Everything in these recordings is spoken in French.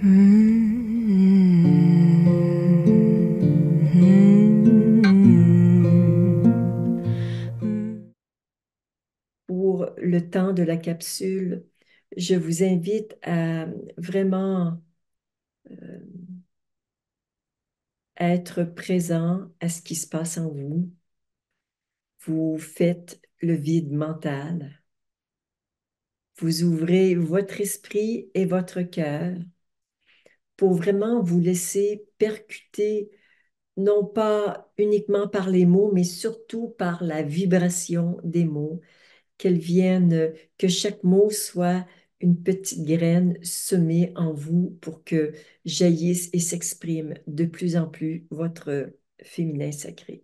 Pour le temps de la capsule, je vous invite à vraiment être présent à ce qui se passe en vous. Vous faites le vide mental. Vous ouvrez votre esprit et votre cœur pour vraiment vous laisser percuter, non pas uniquement par les mots, mais surtout par la vibration des mots, que chaque mot soit une petite graine semée en vous pour que jaillisse et s'exprime de plus en plus votre féminin sacré.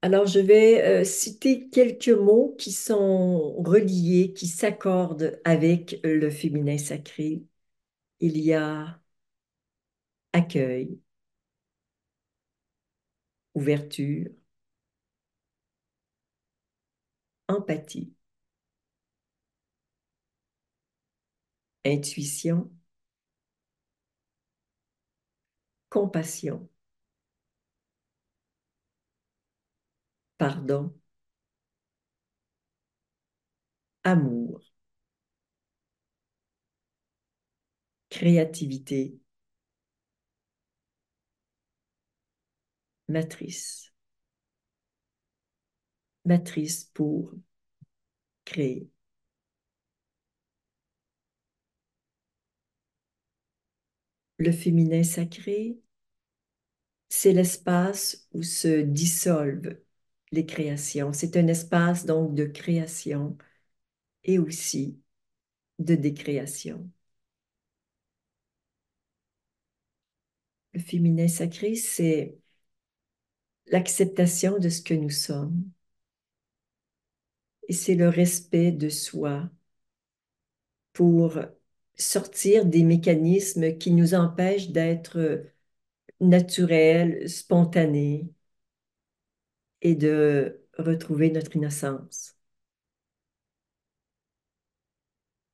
Alors, je vais citer quelques mots qui sont reliés, qui s'accordent avec le féminin sacré. Il y a accueil, ouverture, empathie, intuition, compassion, pardon, amour, créativité, matrice. Matrice pour créer. Le féminin sacré, c'est l'espace où se dissolvent les créations. C'est un espace donc de création et aussi de décréation. Le féminin sacré, c'est l'acceptation de ce que nous sommes et c'est le respect de soi pour sortir des mécanismes qui nous empêchent d'être naturels, spontanés et de retrouver notre innocence.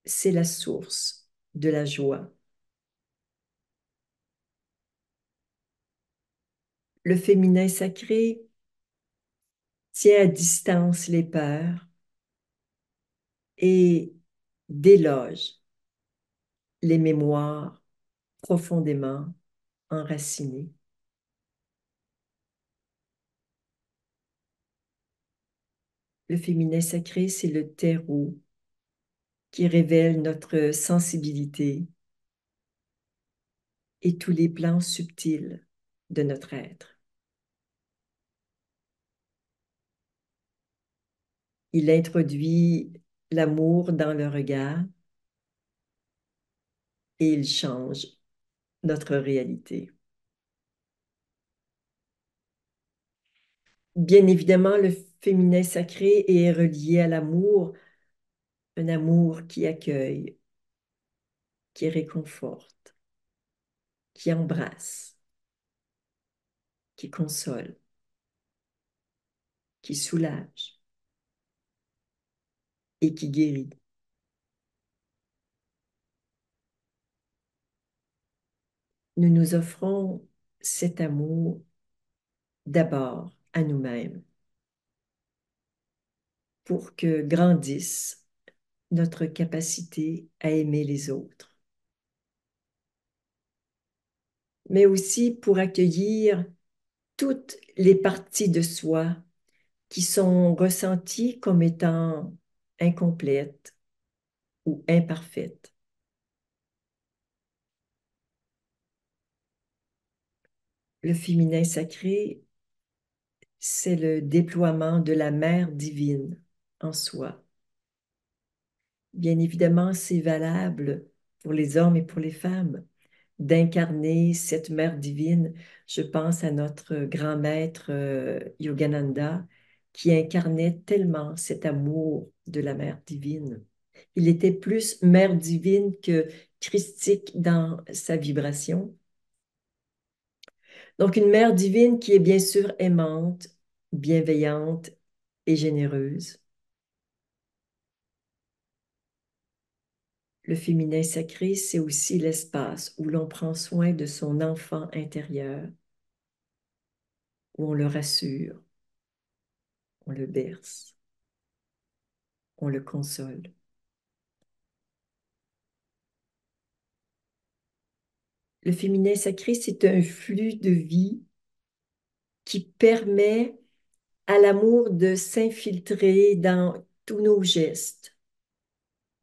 C'est la source de la joie. Le féminin sacré tient à distance les peurs et déloge les mémoires profondément enracinées. Le féminin sacré, c'est le terreau qui révèle notre sensibilité et tous les plans subtils de notre être. Il introduit l'amour dans le regard et il change notre réalité. Bien évidemment, le féminin sacré est relié à l'amour, un amour qui accueille, qui réconforte, qui embrasse, qui console, qui soulage et qui guérit. Nous nous offrons cet amour d'abord à nous-mêmes pour que grandisse notre capacité à aimer les autres, mais aussi pour accueillir toutes les parties de soi qui sont ressenties comme étant incomplètes ou imparfaites. Le féminin sacré, c'est le déploiement de la mère divine en soi. Bien évidemment, c'est valable pour les hommes et pour les femmes d'incarner cette mère divine. Je pense à notre grand maître Yogananda qui incarnait tellement cet amour de la mère divine. Il était plus mère divine que christique dans sa vibration. Donc une mère divine qui est bien sûr aimante, bienveillante et généreuse. Le féminin sacré, c'est aussi l'espace où l'on prend soin de son enfant intérieur, où on le rassure, on le berce, on le console. Le féminin sacré, c'est un flux de vie qui permet à l'amour de s'infiltrer dans tous nos gestes,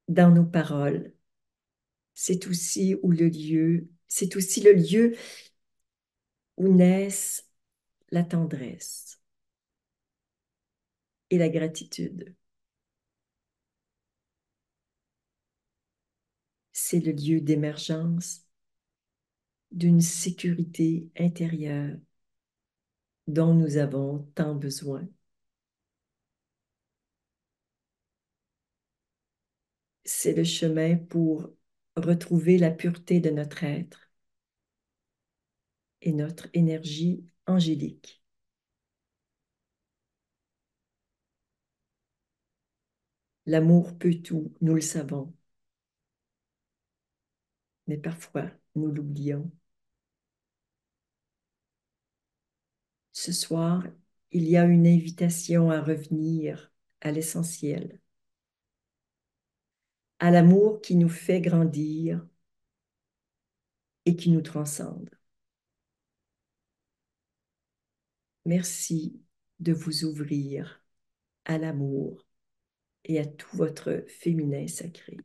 dans nos paroles. C'est aussi c'est aussi le lieu où naissent la tendresse et la gratitude. C'est le lieu d'émergence d'une sécurité intérieure dont nous avons tant besoin. C'est le chemin pour retrouver la pureté de notre être et notre énergie angélique. L'amour peut tout, nous le savons, mais parfois nous l'oublions. Ce soir, il y a une invitation à revenir à l'essentiel, à l'amour qui nous fait grandir et qui nous transcende. Merci de vous ouvrir à l'amour et à tout votre féminin sacré.